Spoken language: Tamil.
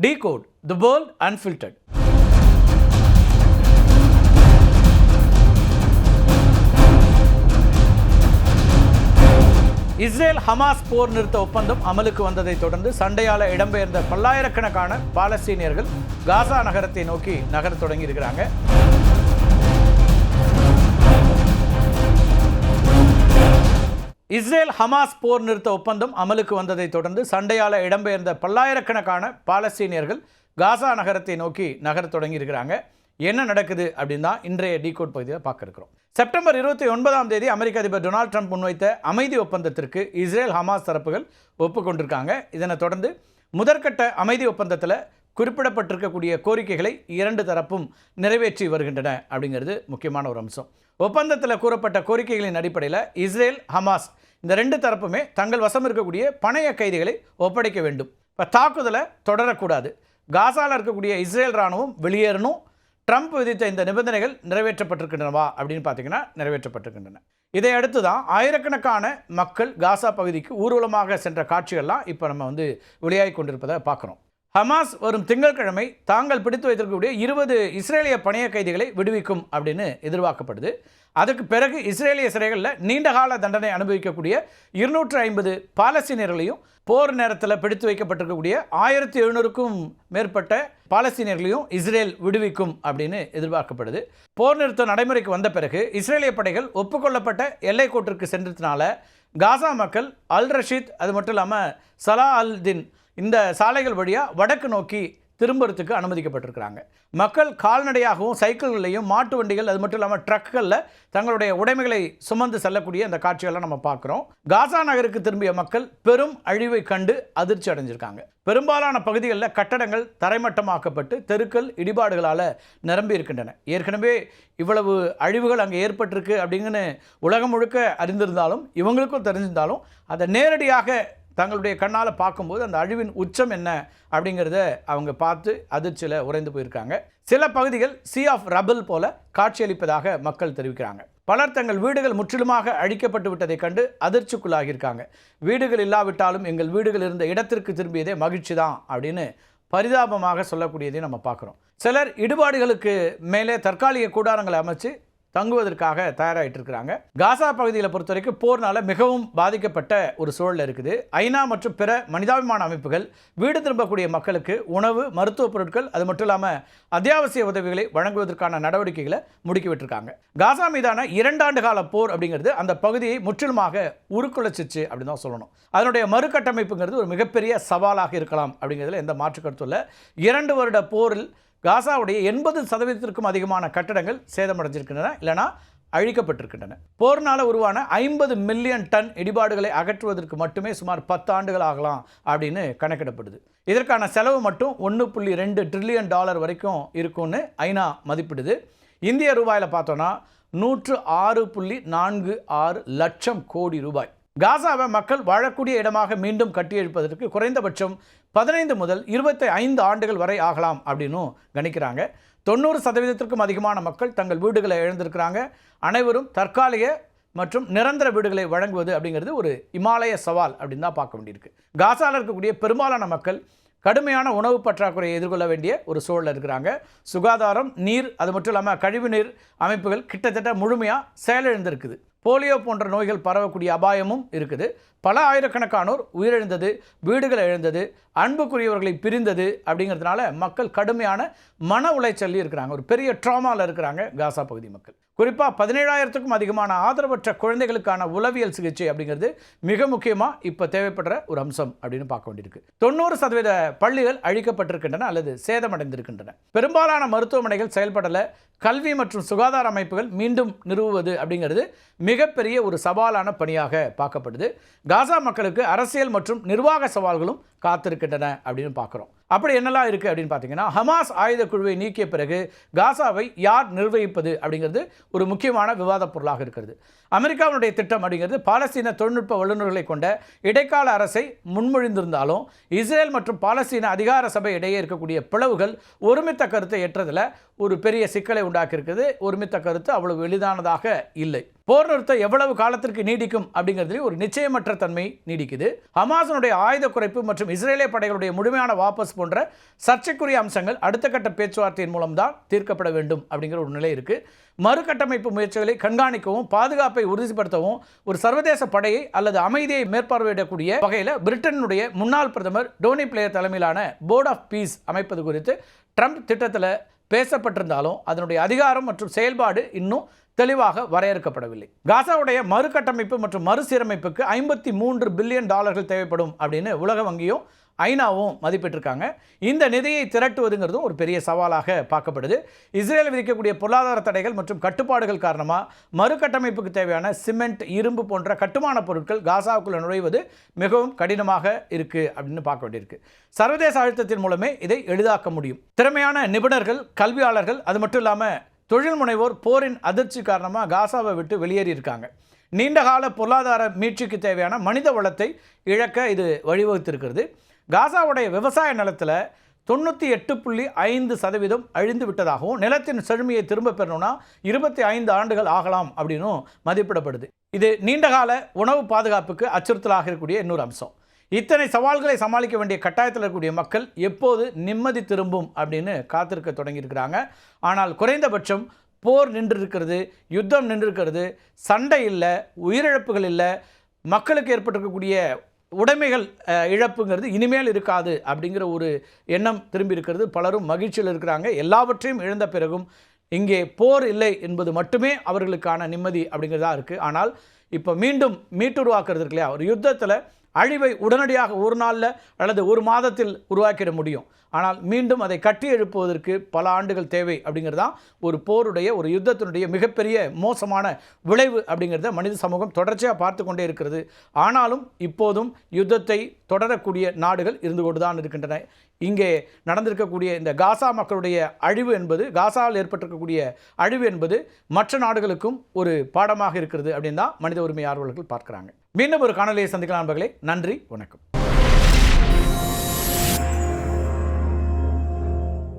Decode the World Unfiltered. Israel Hamas போர் நிறுத்த ஒப்பந்தம் அமலுக்கு வந்ததை தொடர்ந்து சண்டையால் இடம்பெயர்ந்த பல்லாயிரக்கணக்கான பாலஸ்தீனியர்கள் காசா நகரத்தை நோக்கி நகர தொடங்கி இருக்கிறாங்க. இஸ்ரேல் ஹமாஸ் போர் நிறுத்த ஒப்பந்தம் அமலுக்கு வந்ததை தொடர்ந்து சண்டையால் இடம்பெயர்ந்த பல்லாயிரக்கணக்கான பாலஸ்தீனியர்கள் காசா நகரத்தை நோக்கி நகர தொடங்கி இருக்கிறாங்க. என்ன நடக்குது அப்படின்னு தான் இன்றைய டீகோட் பகுதியில் பார்க்க இருக்கிறோம். செப்டம்பர் 29 அமெரிக்க அதிபர் டொனால்ட் ட்ரம்ப் முன்வைத்த அமைதி ஒப்பந்தத்திற்கு இஸ்ரேல் ஹமாஸ் தரப்புகள் ஒப்புக்கொண்டிருக்காங்க. இதனை தொடர்ந்து முதற்கட்ட அமைதி ஒப்பந்தத்தில் குறிப்பிடப்பட்டிருக்கக்கூடிய கோரிக்கைகளை இரண்டு தரப்பும் நிறைவேற்றி வருகின்றன அப்படிங்கிறது முக்கியமான ஒரு அம்சம். ஒப்பந்தத்தில் கூறப்பட்ட கோரிக்கைகளின் அடிப்படையில் இஸ்ரேல் ஹமாஸ் இந்த ரெண்டு தரப்புமே தங்கள் வசம் இருக்கக்கூடிய பணைய கைதிகளை ஒப்படைக்க வேண்டும். இப்போ தாக்குதலை தொடரக்கூடாது, காசாவில் இருக்கக்கூடிய இஸ்ரேல் இராணுவம் வெளியேறணும். ட்ரம்ப் விதித்த இந்த நிபந்தனைகள் நிறைவேற்றப்பட்டிருக்கின்றனவா அப்படின்னு பார்த்தீங்கன்னா நிறைவேற்றப்பட்டிருக்கின்றன. இதை அடுத்து தான் ஆயிரக்கணக்கான மக்கள் காசா பகுதிக்கு ஊர்வலமாக சென்ற காட்சிகள்லாம் இப்போ நம்ம வெளியாகி கொண்டிருப்பதை பார்க்குறோம். ஹமாஸ் வரும் திங்கட்கிழமை தாங்கள் பிடித்து வைத்திருக்கக்கூடிய 20 இஸ்ரேலிய பணைய கைதிகளை விடுவிக்கும் அப்படின்னு எதிர்பார்க்கப்படுது. அதுக்கு பிறகு இஸ்ரேலிய சிறைகளில் நீண்டகால தண்டனை அனுபவிக்கக்கூடிய 250 பாலஸ்தீனியர்களையும் போர் நேரத்தில் பிடித்து வைக்கப்பட்டிருக்கக்கூடிய 1700க்கும் மேற்பட்ட பாலஸ்தீனியர்களையும் இஸ்ரேல் விடுவிக்கும் அப்படின்னு எதிர்பார்க்கப்படுது. போர் நிறுத்தம் நடைமுறைக்கு வந்த பிறகு இஸ்ரேலிய படைகள் ஒப்புக்கொள்ளப்பட்ட எல்லை கோட்டிற்கு சென்றதுனால காசா மக்கள் அல் ரஷீத் அது மட்டும் இல்லாமல் சலா அல் தின் இந்த சாலைகள் வழியாக வடக்கு நோக்கி திரும்புறதுக்கு அனுமதிக்கப்பட்டிருக்கிறாங்க. மக்கள் கால்நடையாகவும் சைக்கிள்களையும் மாட்டு வண்டிகள் அது மட்டும் இல்லாமல் ட்ரக்குகளில் தங்களுடைய உடைமைகளை சுமந்து செல்லக்கூடிய அந்த காட்சிகள்லாம் நம்ம பார்க்குறோம். காசா நகருக்கு திரும்பிய மக்கள் பெரும் அழிவை கண்டு அதிர்ச்சி அடைஞ்சிருக்காங்க. பெரும்பாலான பகுதிகளில் கட்டடங்கள் தரைமட்டமாக்கப்பட்டு தெருக்கள் இடிபாடுகளால் நிரம்பி இருக்கின்றன. ஏற்கனவே இவ்வளவு அழிவுகள் அங்கே ஏற்பட்டிருக்கு அப்படிங்கன்னு உலகம் முழுக்க அறிந்திருந்தாலும் இவங்களுக்கும் தெரிஞ்சிருந்தாலும் அதை நேரடியாக தங்களுடைய கண்ணால் பார்க்கும்போது அந்த அழிவின் உச்சம் என்ன அப்படிங்கிறத அவங்க பார்த்து அதிர்ச்சியில் உறைந்து போயிருக்காங்க. சில பகுதிகள் சி ஆஃப் ரபிள் போல காட்சியளிப்பதாக மக்கள் தெரிவிக்கிறாங்க. பலர் தங்கள் வீடுகள் முற்றிலுமாக அழிக்கப்பட்டு விட்டதை கண்டு அதிர்ச்சிக்குள்ளாகியிருக்காங்க. வீடுகள் இல்லாவிட்டாலும் எங்கள் வீடுகள் இருந்த இடத்திற்கு திரும்பியதே மகிழ்ச்சி தான் அப்படின்னு பரிதாபமாக சொல்லக்கூடியதையும் நம்ம பார்க்குறோம். சிலர் இடுபாடுகளுக்கு மேலே தற்காலிக கூடாரங்களை அமைச்சு தங்குவதற்காக தயாராகிட்டு இருக்கிறாங்க. காசா பகுதியில் பொறுத்த வரைக்கும் போர்னால மிகவும் பாதிக்கப்பட்ட ஒரு சூழல் இருக்குது. ஐநா மற்றும் பிற மனிதாபிமான அமைப்புகள் வீடு திரும்பக்கூடிய மக்களுக்கு உணவு, மருத்துவ பொருட்கள் அது மட்டும் இல்லாமல் அத்தியாவசிய உதவிகளை வழங்குவதற்கான நடவடிக்கைகளை முடுக்கிவிட்டிருக்காங்க. காசா மீதான 2 ஆண்டு கால போர் அப்படிங்கிறது அந்த பகுதியை முற்றிலுமாக உருக்குலைச்சிச்சு அப்படின்னு தான் சொல்லணும். அதனுடைய மறுகட்டமைப்புங்கிறது ஒரு மிகப்பெரிய சவாலாக இருக்கலாம் அப்படிங்கிறதுல எந்த மாற்று கருத்தும் இல்லை. 2 வருட போரில் காசாவுடைய 80% அதிகமான கட்டடங்கள் சேதமடைஞ்சிருக்கின்றன, இல்லைனா அழிக்கப்பட்டிருக்கின்றன. போர்னால் உருவான 50 மில்லியன் டன் இடிபாடுகளை அகற்றுவதற்கு மட்டுமே சுமார் 10 ஆண்டுகள் ஆகலாம் அப்படின்னு கணக்கிடப்படுது. இதற்கான செலவு மட்டும் $1.2 ட்ரில்லியன் வரைக்கும் இருக்கும்னு ஐநா மதிப்பிடுது. இந்திய ரூபாயில் பார்த்தோன்னா 106.46 லட்சம் கோடி ரூபாய். காசாவை மக்கள் வாழக்கூடிய இடமாக மீண்டும் கட்டியெழுப்பதற்கு குறைந்தபட்சம் 15 முதல் 25 ஆண்டுகள் வரை ஆகலாம் அப்படின்னும் கணிக்கிறாங்க. 90% அதிகமான மக்கள் தங்கள் வீடுகளை இழந்திருக்கிறாங்க. அனைவரும் தற்காலிக மற்றும் நிரந்தர வீடுகளை வழங்குவது அப்படிங்கிறது ஒரு இமாலய சவால் அப்படின்னு தான் பார்க்க வேண்டியிருக்கு. காசாவில் இருக்கக்கூடிய பெரும்பாலான மக்கள் கடுமையான உணவு பற்றாக்குறையை எதிர்கொள்ள வேண்டிய ஒரு சூழலில் இருக்கிறாங்க. சுகாதாரம், நீர் அது மட்டும் இல்லாமல் கழிவுநீர் அமைப்புகள் கிட்டத்தட்ட முழுமையாக செயலிழந்திருக்குது. போலியோ போன்ற நோய்கள் பரவக்கூடிய அபாயமும் இருக்குது. பல ஆயிரக்கணக்கானோர் உயிரிழந்தது, வீடுகளை இழந்தது, அன்புக்குரியவர்களை பிரிந்தது அப்படிங்கிறதுனால மக்கள் கடுமையான மன உளைச்சல் இருக்கிறாங்க. ஒரு பெரிய ட்ராமாவில் இருக்கிறாங்க காசா பகுதி மக்கள். குறிப்பாக 17,000க்கும் அதிகமான ஆதரவற்ற குழந்தைகளுக்கான உளவியல் சிகிச்சை அப்படிங்கிறது மிக முக்கியமாக இப்போ தேவைப்படுற ஒரு அம்சம் அப்படின்னு பார்க்க வேண்டியிருக்கு. 90% பள்ளிகள் அழிக்கப்பட்டிருக்கின்றன அல்லது சேதமடைந்திருக்கின்றன. பெரும்பாலான மருத்துவமனைகள் செயல்படலை. கல்வி மற்றும் சுகாதார அமைப்புகள் மீண்டும் நிறுவுவது அப்படிங்கிறது மிகப்பெரிய ஒரு சவாலான பணியாக பார்க்கப்படுது. காசா மக்களுக்கு அரசியல் மற்றும் நிர்வாக சவால்களும் காத்திருக்கின்றன அப்படின்னு பார்க்குறோம். அப்படி என்னெல்லாம் இருக்குது அப்படின்னு பார்த்தீங்கன்னா, ஹமாஸ் ஆயுத குழுவை நீக்கிய பிறகு காசாவை யார் நிர்வகிப்பது அப்படிங்கிறது ஒரு முக்கியமான விவாத பொருளாக இருக்கிறது. அமெரிக்காவுடைய திட்டம் அப்படிங்கிறது பாலஸ்தீன தொழில்நுட்ப வல்லுநர்களை கொண்ட இடைக்கால அரசை முன்மொழிந்திருந்தாலும் இஸ்ரேல் மற்றும் பாலஸ்தீன அதிகார சபை இடையே இருக்கக்கூடிய பிளவுகள் ஒருமித்த கருத்தை ஏற்றதில் ஒரு பெரிய சிக்கலை உண்டாக்கியிருக்குது. ஒருமித்த கருத்து அவ்வளவு எளிதானதாக இல்லை. போர் நிறுத்தம் எவ்வளவு காலத்திற்கு நீடிக்கும் அப்படிங்கிறதுலேயும் ஒரு நிச்சயமற்ற தன்மை நீடிக்குது. ஹமாஸினுடைய ஆயுத குறைப்பு மற்றும் இஸ்ரேலிய படைகளுடைய முழுமையான வாபஸ் போன்ற சர்ச்சைக்குரிய அம்சங்கள் அடுத்த கட்ட பேச்சுவார்த்தையின் மூலம்தான் தீர்க்கப்பட வேண்டும் அப்படிங்கிற ஒரு நிலை இருக்கு. மறுகட்டமைப்பு முயற்சிகளை கண்காணிக்கவும் பாதுகாப்பை உறுதிப்படுத்தவும் ஒரு சர்வதேச படையை அல்லது அமைதியை மேற்பார்வையிடக்கூடிய வகையில் பிரிட்டனுடைய முன்னாள் பிரதமர் டோனி பிளேயர் தலைமையிலான போர்ட் ஆஃப் பீஸ் அமைப்பது குறித்து ட்ரம்ப் திட்டத்தில் பேசப்பட்டிருந்தாலும் அதனுடைய அதிகாரம் மற்றும் செயல்பாடு இன்னும் தெளிவாக வரையறுக்கப்படவில்லை. காசாவுடைய மறுகட்டமைப்பு மற்றும் மறுசீரமைப்புக்கு $53 பில்லியன் தேவைப்படும் அப்படின்னு உலக வங்கியும் ஐநாவும் மதிப்பிட்டிருக்காங்க. இந்த நிதியை திரட்டுவதுங்கிறதும் ஒரு பெரிய சவாலாக பார்க்கப்படுது. இஸ்ரேல் விதிக்கக்கூடிய பொருளாதார தடைகள் மற்றும் கட்டுப்பாடுகள் காரணமாக மறுகட்டமைப்புக்கு தேவையான சிமெண்ட், இரும்பு போன்ற கட்டுமான பொருட்கள் காசாவுக்குள்ள நுழைவது மிகவும் கடினமாக இருக்குது அப்படின்னு பார்க்க வேண்டியிருக்கு. சர்வதேச அழுத்தத்தின் மூலமே இதை எளிதாக்க முடியும். திறமையான நிபுணர்கள், கல்வியாளர்கள், அது மட்டும் இல்லாமல் தொழில் முனைவோர் போரின் அதிர்ச்சி காரணமாக காசாவை விட்டு வெளியேறி இருக்காங்க. நீண்டகால பொருளாதார மீட்சிக்கு தேவையான மனித வளத்தை இழக்க இது வழிவகுத்திருக்கிறது. காசாவுடைய விவசாய நிலத்தில் 98.5% அழிந்து விட்டதாகவும் நிலத்தின் செழுமையை திரும்ப பெறணும்னா 25 ஆண்டுகள் ஆகலாம் அப்படின்னும் மதிப்பிடப்படுது. இது நீண்டகால உணவு பாதுகாப்புக்கு அச்சுறுத்தலாக இருக்கக்கூடிய இன்னொரு அம்சம். இத்தனை சவால்களை சமாளிக்க வேண்டிய கட்டாயத்தில் இருக்கக்கூடிய மக்கள் எப்போது நிம்மதி திரும்பும் அப்படின்னு காத்திருக்க தொடங்கியிருக்கிறாங்க. ஆனால் குறைந்தபட்சம் போர் நின்றிருக்கிறது, யுத்தம் நின்றிருக்கிறது, சண்டை இல்லை, உயிரிழப்புகள் இல்லை, மக்களுக்கு ஏற்பட்டிருக்கக்கூடிய உடைமைகள் இழப்புங்கிறது இனிமேல் இருக்காது அப்படிங்கிற ஒரு எண்ணம் திரும்பி இருக்கிறது. பலரும் மகிழ்ச்சியில் இருக்கிறாங்க. எல்லாவற்றையும் இழந்த பிறகும் இங்கே போர் இல்லை என்பது மட்டுமே அவர்களுக்கான நிம்மதி அப்படிங்கிறதா இருக்குது. ஆனால் இப்போ மீண்டும் மீட்டுருவாக்குறது இருக்கு இல்லையா, ஒரு யுத்தத்தில் அழிவை உடனடியாக ஒரு நாளில் அல்லது ஒரு மாதத்தில் உருவாக்கிட முடியும். ஆனால் மீண்டும் அதை கட்டி எழுப்புவதற்கு பல ஆண்டுகள் தேவை அப்படிங்கிறதான் ஒரு போருடைய, ஒரு யுத்தத்தினுடைய மிகப்பெரிய மோசமான விளைவு அப்படிங்கிறத மனித சமூகம் தொடர்ச்சியாக பார்த்து கொண்டே இருக்கிறது. ஆனாலும் இப்போதும் யுத்தத்தை தொடரக்கூடிய நாடுகள் இருந்து கொண்டு தான் இருக்கின்றன. இங்கே நடந்திருக்கக்கூடிய இந்த காசா மக்களுடைய அழிவு என்பது, காசாவில் ஏற்பட்டிருக்கக்கூடிய அழிவு என்பது மற்ற நாடுகளுக்கும் ஒரு பாடமாக இருக்கிறது அப்படின்னு தான் மனித உரிமை ஆர்வலர்கள் பார்க்குறாங்க. மீண்டும் ஒரு காணொலியை சந்திக்கலாம் நண்பர்களே. நன்றி, வணக்கம்.